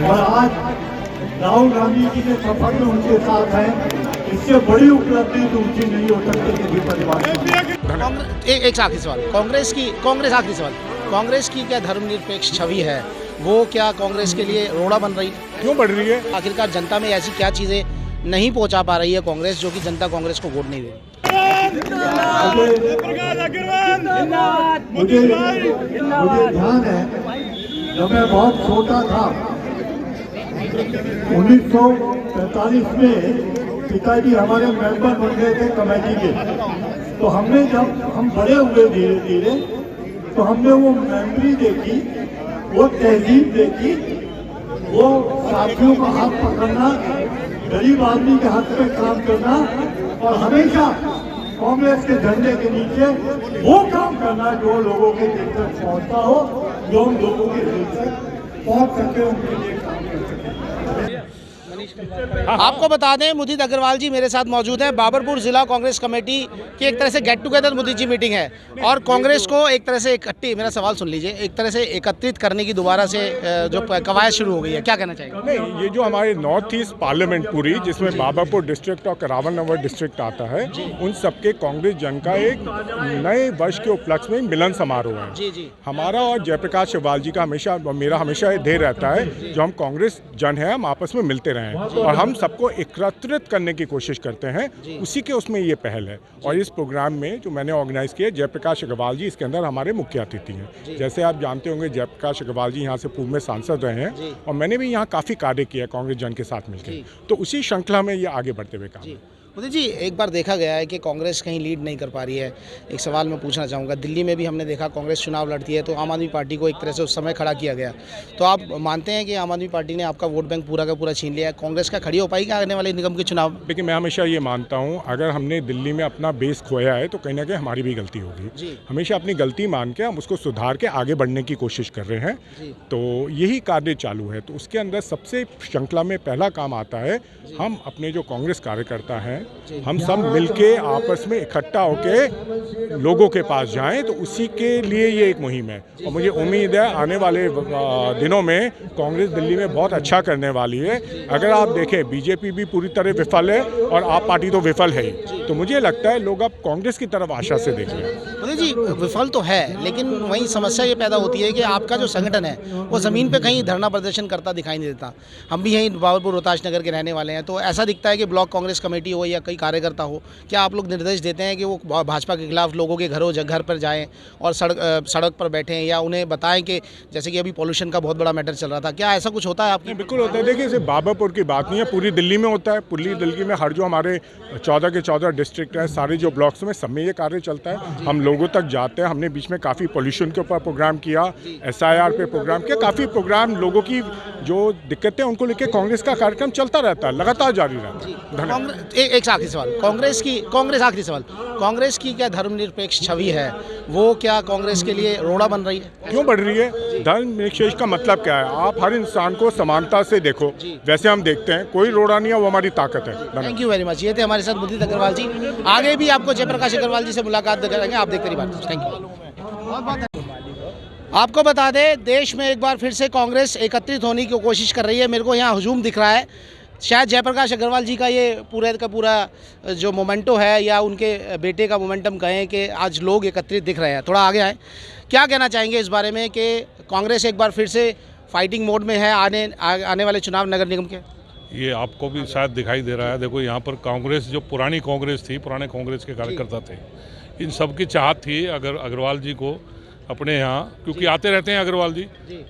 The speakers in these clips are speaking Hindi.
और आज राहुल गांधी जी के सफर में उनके साथ हैं, इससे बड़ी उपलब्धि तो ऊंची नहीं हो सकती किसी परिवार। एक आखिरी सवाल, कांग्रेस आखिरी सवाल, कांग्रेस की क्या धर्मनिरपेक्ष छवि है, वो क्या कांग्रेस के लिए रोड़ा बन रही है? क्यों बढ़ रही है? आखिरकार जनता में ऐसी क्या चीजें नहीं पहुंचा पा रही है कांग्रेस, जो कि जनता कांग्रेस को वोट नहीं दे रही? मुझे ध्यान है, जब मैं बहुत छोटा था 1945 में पिताजी हमारे मेंबर बन गए थे कमेटी के। तो हमने जब हम बड़े हुए धीरे धीरे तो हमने वो मेमोरी देखी, वो तहजीब देखी, वो साथियों का हाथ पकड़ना, गरीब आदमी के हाथ पे काम करना और हमेशा कांग्रेस के झंडे के नीचे वो काम करना जो लोगों के दिल तक पहुंचता हो, जो हम लोगों के दिल तक पहुंच सके, उनके लिए काम कर सके। आपको बता दें, मुदित अग्रवाल जी मेरे साथ मौजूद हैं। बाबरपुर जिला कांग्रेस कमेटी की एक तरह से गेट टुगेदर मुदित जी मीटिंग है और कांग्रेस को एक तरह से इकट्ठी, मेरा सवाल सुन लीजिए, एक तरह से एकत्रित करने की दोबारा से जो कवायद शुरू हो गई है, क्या कहना चाहिए? नहीं, ये जो हमारे नॉर्थ ईस्ट पार्लियामेंट पूरी, जिसमें बाबरपुर डिस्ट्रिक्ट और करावल नगर डिस्ट्रिक्ट आता है, उन सबके कांग्रेस जन का एक नए वर्ष के उपलक्ष्य में मिलन समारोह है। जी जी, हमारा और जयप्रकाश अग्रवाल जी का हमेशा, मेरा हमेशा ये ध्येय रहता है, जो हम कांग्रेस जन है हम आपस में मिलते रहें और हम सबको एकत्रित करने की कोशिश करते हैं, उसी के उसमें ये पहल है। और इस प्रोग्राम में जो मैंने ऑर्गेनाइज किया, जयप्रकाश अग्रवाल जी इसके अंदर हमारे मुख्य अतिथि हैं। जैसे आप जानते होंगे, जयप्रकाश अग्रवाल जी यहाँ से पूर्व में सांसद रहे हैं और मैंने भी यहाँ काफ़ी कार्य किया कांग्रेस जन के साथ मिलकर, तो उसी श्रृंखला में ये आगे बढ़ते हुए काम। मुदित जी, एक बार देखा गया है कि कांग्रेस कहीं लीड नहीं कर पा रही है। एक सवाल मैं पूछना चाहूँगा, दिल्ली में भी हमने देखा कांग्रेस चुनाव लड़ती है तो आम आदमी पार्टी को एक तरह से उस समय खड़ा किया गया। तो आप मानते हैं कि आम आदमी पार्टी ने आपका वोट बैंक पूरा का पूरा छीन लिया है, कांग्रेस का खड़ी हो पाएगी आने वाले निगम के चुनाव? देखिए, मैं हमेशा ये मानता हूँ, अगर हमने दिल्ली में अपना बेस खोया है तो कहीं ना कहीं हमारी भी गलती होगी। हमेशा अपनी गलती मान के हम उसको सुधार के आगे बढ़ने की कोशिश कर रहे हैं, तो यही कार्य चालू है। तो उसके अंदर सबसे श्रृंखला में पहला काम आता है, हम अपने जो कांग्रेस कार्यकर्ता हैं, हम सब मिलके आपस में इकट्ठा होके लोगों के पास जाएं, तो उसी के लिए ये एक मुहिम है। और मुझे उम्मीद है आने वाले दिनों में कांग्रेस दिल्ली में बहुत अच्छा करने वाली है। अगर आप देखें, बीजेपी भी पूरी तरह विफल है और आप पार्टी तो विफल है ही, तो मुझे लगता है लोग अब कांग्रेस की तरफ आशा से देख रहे हैं। जी, विफल तो है, लेकिन वहीं समस्या ये पैदा होती है कि आपका जो संगठन है वो ज़मीन पे कहीं धरना प्रदर्शन करता दिखाई नहीं देता। हम भी यहीं बाबरपुर रोहतास नगर के रहने वाले हैं, तो ऐसा दिखता है कि ब्लॉक कांग्रेस कमेटी हो या कई कार्यकर्ता हो, क्या आप लोग निर्देश देते हैं कि वो भाजपा के खिलाफ लोगों के घर पर जाएं और सड़क पर बैठें या उन्हें बताएं कि जैसे कि अभी पॉल्यूशन का बहुत बड़ा मैटर चल रहा था, क्या ऐसा कुछ होता है आपके? बिल्कुल होता है। देखिए, सिर्फ बाबरपुर की बात नहीं है, पूरी दिल्ली में होता है। पूरी दिल्ली में हर जो हमारे 14 के 14 डिस्ट्रिक्ट हैं, सारे जो ब्लॉक्स में, सब में ये कार्य चलता है। हम लोगों तक जाते हैं। हमने बीच में काफ़ी पॉल्यूशन के ऊपर प्रोग्राम किया, SIR पे प्रोग्राम किया, काफ़ी प्रोग्राम, लोगों की जो दिक्कतें उनको लेकर कांग्रेस का कार्यक्रम चलता रहता है, लगातार जारी रहता है। एक आखिरी सवाल, आखिरी सवाल, कांग्रेस की क्या धर्मनिरपेक्ष छवि है, वो क्या कांग्रेस के लिए रोड़ा बन रही है? क्यों बढ़ रही है? धर्मनिरपेक्ष का मतलब क्या है? आप हर इंसान को समानता से देखो, वैसे हम देखते हैं, कोई रोड़ा नहीं है, वो हमारी ताकत है। Thank you very much. ये थे हमारे साथ मुदित अग्रवाल जी। आगे भी आपको जयप्रकाश अग्रवाल जी से मुलाकात करेंगे, आप देखते रहिए। Thank you. आपको बता दें, देश में एक बार फिर से कांग्रेस एकत्रित होने की कोशिश कर रही है। मेरे को यहाँ हुजूम दिख रहा है, शायद जयप्रकाश अग्रवाल जी का ये पूरे का पूरा जो मोमेंटो है, या उनके बेटे का मोमेंटम कहें, कि आज लोग एकत्रित दिख रहे हैं। थोड़ा आगे आए, क्या कहना चाहेंगे इस बारे में कि कांग्रेस एक बार फिर से फाइटिंग मोड में है आने वाले चुनाव नगर निगम के? ये आपको भी शायद दिखाई दे रहा है। देखो, यहाँ पर कांग्रेस, जो पुरानी कांग्रेस थी, पुराने कांग्रेस के कार्यकर्ता थे, इन सब की चाहत थी अग्रवाल जी को अपने यहाँ, क्योंकि आते रहते हैं अग्रवाल जी,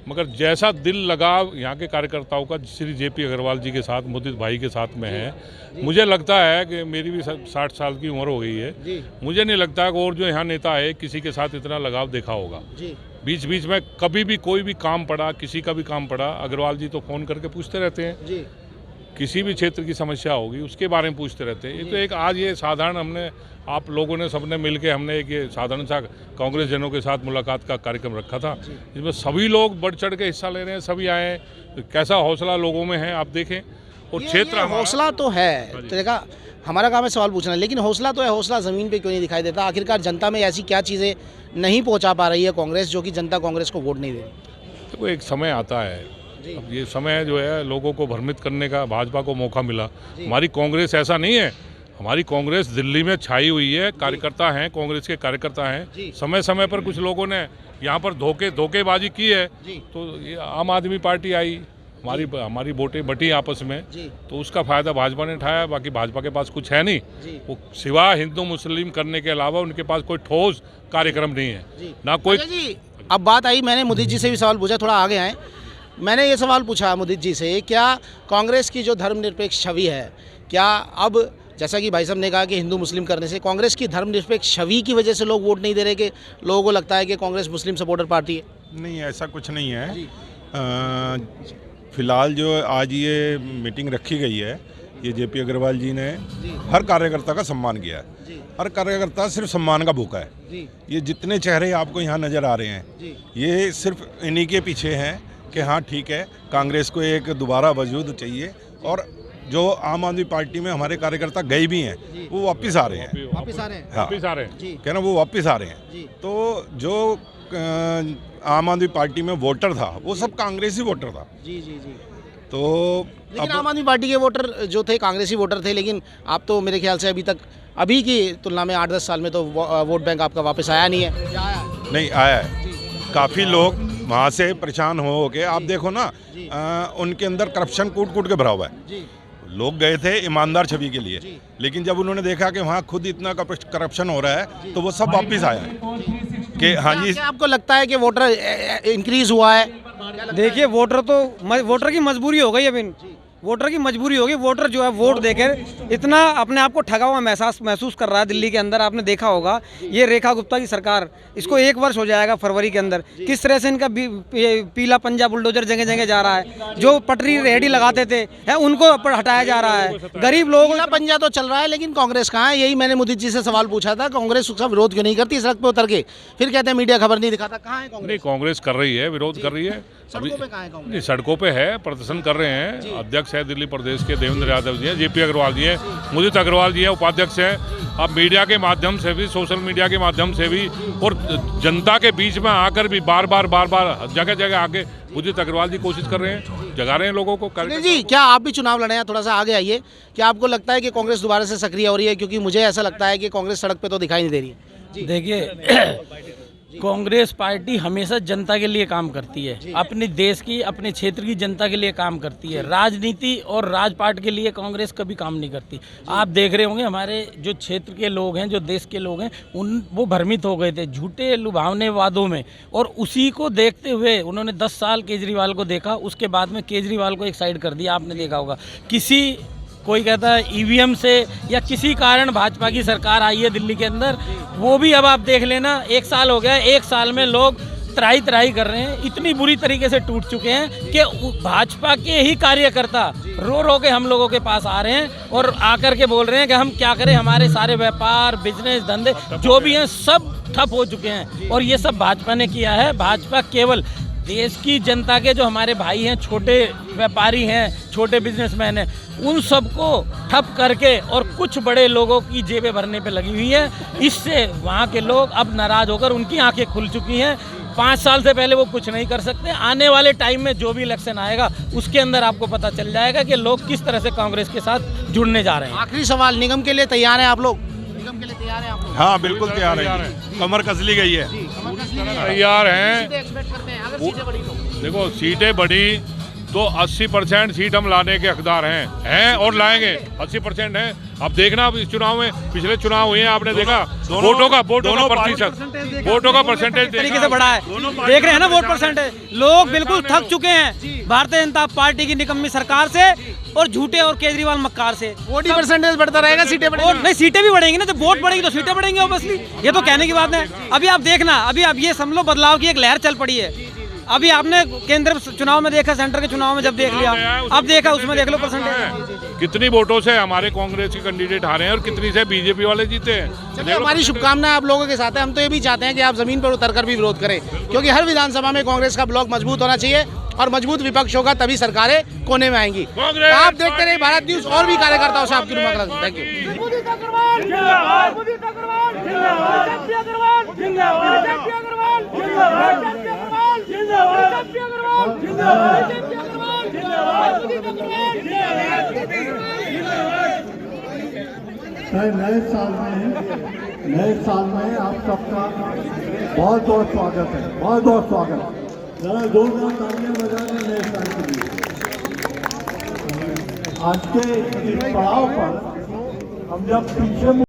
मगर जैसा दिल लगाव यहाँ के कार्यकर्ताओं का श्री JP अग्रवाल जी के साथ, मुदित भाई के साथ में है, मुझे लगता है कि मेरी भी 60 साल की उम्र हो गई है, मुझे नहीं लगता कि और जो यहाँ नेता है किसी के साथ इतना लगाव देखा होगा। बीच बीच में कभी भी कोई भी काम पड़ा, किसी का भी काम पड़ा, अग्रवाल जी तो फ़ोन करके पूछते रहते हैं। किसी भी क्षेत्र की समस्या होगी उसके बारे में पूछते रहते हैं। ये तो एक आज ये साधारण, हमने आप लोगों ने सबने मिलके हमने एक ये साधारण सा कांग्रेस जनों के साथ मुलाकात का कार्यक्रम रखा था, जिसमें सभी लोग बढ़ चढ़ के हिस्सा ले रहे हैं, सभी आए। तो कैसा हौसला लोगों में है आप देखें। और क्षेत्र हौसला तो है, तो देखा हमारा काम है सवाल पूछना, लेकिन हौसला तो है, हौसला ज़मीन पे क्यों नहीं दिखाई देता? आखिरकार जनता में ऐसी क्या चीज़ें नहीं पहुंचा पा रही है कांग्रेस, जो कि जनता कांग्रेस को वोट नहीं दे रही? तो एक समय आता है अब ये समय जो है लोगों को भ्रमित करने का भाजपा को मौका मिला। हमारी कांग्रेस ऐसा नहीं है, हमारी कांग्रेस दिल्ली में छाई हुई है, कार्यकर्ता हैं, कांग्रेस के कार्यकर्ता हैं। समय समय पर कुछ लोगों ने यहाँ पर धोखेबाजी की है, तो ये आम आदमी पार्टी आई, हमारी वोटें बटी आपस में, तो उसका फायदा भाजपा ने उठाया। बाकी भाजपा के पास कुछ है नहीं, वो सिवा हिंदू मुस्लिम करने के अलावा उनके पास कोई ठोस कार्यक्रम नहीं है ना कोई। जी, अब बात आई, मैंने मुदित जी से भी सवाल पूछा, थोड़ा आगे आए। मैंने ये सवाल पूछा मुदित जी से, क्या कांग्रेस की जो धर्मनिरपेक्ष छवि है, क्या अब जैसा कि भाई साहब ने कहा कि हिंदू मुस्लिम करने से कांग्रेस की धर्मनिरपेक्ष छवि की वजह से लोग वोट नहीं दे रहे, कि लोगों को लगता है कि कांग्रेस मुस्लिम सपोर्टर पार्टी है? नहीं, ऐसा कुछ नहीं है। फिलहाल जो आज ये मीटिंग रखी गई है, ये जेपी अग्रवाल जी ने हर कार्यकर्ता का सम्मान किया है। हर कार्यकर्ता सिर्फ सम्मान का भूखा है। ये जितने चेहरे आपको यहाँ नज़र आ रहे हैं, ये सिर्फ इन्हीं के पीछे हैं कि हाँ ठीक है, कांग्रेस को एक दोबारा वजूद चाहिए। और जो आम आदमी पार्टी में हमारे कार्यकर्ता गए भी हैं, वो वापस आ रहे हैं। वापस आ रहे हैं? हाँ, वापस आ रहे हैं, कह रहा वो वापस आ रहे हैं। तो जो आम आदमी पार्टी में वोटर था, वो सब कांग्रेसी वोटर था। जी। तो लेकिन आम आदमी पार्टी के वोटर जो थे कांग्रेसी वोटर थे, लेकिन आप तो मेरे ख्याल से अभी की तुलना में 8-10 साल में तो वोट बैंक आपका वापस आया नहीं है। नहीं आया है, काफ़ी लोग वहाँ से परेशान हो के, आप देखो ना, उनके अंदर करप्शन कूट के भरा हुआ है। लोग गए थे ईमानदार छवि के लिए, लेकिन जब उन्होंने देखा कि वहाँ खुद इतना करप्शन हो रहा है, तो वो सब वापस आया है कि हाँ जी। क्या आपको लगता है कि वोटर इंक्रीज हुआ है? देखिए, वोटर की मजबूरी हो गई। अब वोटर की मजबूरी होगी। वोटर जो है वोट देकर इतना अपने आप को ठगा हुआ महसूस कर रहा है। दिल्ली के अंदर आपने देखा होगा, ये रेखा गुप्ता की सरकार, इसको 1 वर्ष हो जाएगा फरवरी के अंदर, किस तरह से इनका पीला पंजा बुलडोजर जगह जगह जा रहा है। जो पटरी रेहड़ी लगाते थे है, उनको हटाया जा रहा है। गरीब लोग, पीला पंजा तो चल रहा है, लेकिन कांग्रेस कहाँ है? यही मैंने मुदित जी से सवाल पूछा था, कांग्रेस उसका विरोध क्यों नहीं करती सड़क पे उतर के? फिर कहते हैं मीडिया खबर नहीं दिखाता। कहाँ है कांग्रेस? नहीं, कांग्रेस कर रही है, विरोध कर रही है। सड़कों पे कहाँ है कांग्रेस? नहीं, सड़कों पे है, प्रदर्शन कर रहे हैं। अध्यक्ष है दिल्ली प्रदेश के देवेंद्र यादव जी हैं, जेपी अग्रवाल जी हैं, मुदित अग्रवाल जी हैं, उपाध्यक्ष हैं। अब मीडिया के माध्यम से भी, सोशल मीडिया के माध्यम से भी, और जनता के बीच में आकर भी बार बार जगह जगह आके मुदित अग्रवाल जी कोशिश कर रहे हैं, जगा रहे हैं लोगों को। जी, क्या आप भी चुनाव लड़े हैं? थोड़ा सा आगे आइए। क्या आपको लगता है कि कांग्रेस दोबारा से सक्रिय हो रही है? क्योंकि मुझे ऐसा लगता है कि कांग्रेस सड़क पे तो दिखाई नहीं दे रही है। देखिए, कांग्रेस पार्टी हमेशा जनता के लिए काम करती है, अपने देश की, अपने क्षेत्र की जनता के लिए काम करती है। राजनीति और राजपाट के लिए कांग्रेस कभी काम नहीं करती। आप देख रहे होंगे, हमारे जो क्षेत्र के लोग हैं, जो देश के लोग हैं, वो भ्रमित हो गए थे झूठे लुभावने वादों में, और उसी को देखते हुए उन्होंने 10 साल केजरीवाल को देखा। उसके बाद में केजरीवाल को एक साइड कर दिया। आपने देखा होगा, कोई कहता है ईवीएम से या किसी कारण भाजपा की सरकार आई है दिल्ली के अंदर, वो भी अब आप देख लेना, 1 साल हो गया। 1 साल में लोग त्राही कर रहे हैं, इतनी बुरी तरीके से टूट चुके हैं कि भाजपा के ही कार्यकर्ता रो के हम लोगों के पास आ रहे हैं और आकर के बोल रहे हैं कि हम क्या करें, हमारे सारे व्यापार, बिजनेस, धंधे जो भी हैं सब ठप हो चुके हैं। और ये सब भाजपा ने किया है। भाजपा केवल देश की जनता के जो हमारे भाई हैं, छोटे व्यापारी हैं, छोटे बिजनेसमैन हैं, उन सबको ठप करके और कुछ बड़े लोगों की जेबें भरने पे लगी हुई है। इससे वहाँ के लोग अब नाराज़ होकर उनकी आंखें खुल चुकी हैं। 5 साल से पहले वो कुछ नहीं कर सकते। आने वाले टाइम में जो भी इलेक्शन आएगा, उसके अंदर आपको पता चल जाएगा कि लोग किस तरह से कांग्रेस के साथ जुड़ने जा रहे हैं। आखिरी सवाल, निगम के लिए तैयार हैं आप लोग? निगम के लिए तैयार हैं आप लोग? हाँ, बिल्कुल तैयार है। कमर कस ली गई है, तैयार हैं। देखो, सीटें बढ़ी तो 80% सीट हम लाने के हकदार हैं और लाएंगे। 80% हैं। अब देखना, अब इस चुनाव में, पिछले चुनाव हुए हैं, आपने देखा वोटों का परसेंटेज तरीके से बढ़ा है। देख रहे हैं ना वोट परसेंटेज। लोग बिल्कुल थक चुके हैं भारतीय जनता पार्टी की निकम्मी सरकार से और झूठे और केजरीवाल मक्कार से। वोटिंग परसेंटेज बढ़ता रहेगा, सीटें बढ़ेंगी? नहीं, सीटें भी बढ़ेंगी ना। जब वोट बढ़ेगी तो सीटें बढ़ेंगी ऑब्वियसली। ये तो कहने की बात है। अभी आप देखना, अभी अब ये समझ लो बदलाव की एक लहर चल पड़ी है। अभी आपने केंद्र चुनाव में देखा, सेंटर के चुनाव में जब देख लिया, अब देखा उसमें देख लो परसेंटेज। कितनी वोटों से हमारे कांग्रेस के कैंडिडेट हारे हैं और कितनी से बीजेपी वाले जीते हैं। चलिए, हमारी शुभकामनाएं आप लोगों के साथ है। हम तो ये भी चाहते हैं कि आप जमीन पर उतरकर भी विरोध करें, क्योंकि हर विधानसभा में कांग्रेस का ब्लॉक मजबूत होना चाहिए और मजबूत विपक्ष होगा, तभी सरकारें कोने में आएंगी। आप देखते रहे भारत न्यूज, और भी कार्यकर्ताओं से आपकी रुमाक रखते। Thank you. नए साल में आप सबका बहुत बहुत स्वागत है, बहुत बहुत स्वागत। जरा जोरदार तालियां बजा दें नए साल के लिए। आज के इस पड़ाव पर हम जब पीछे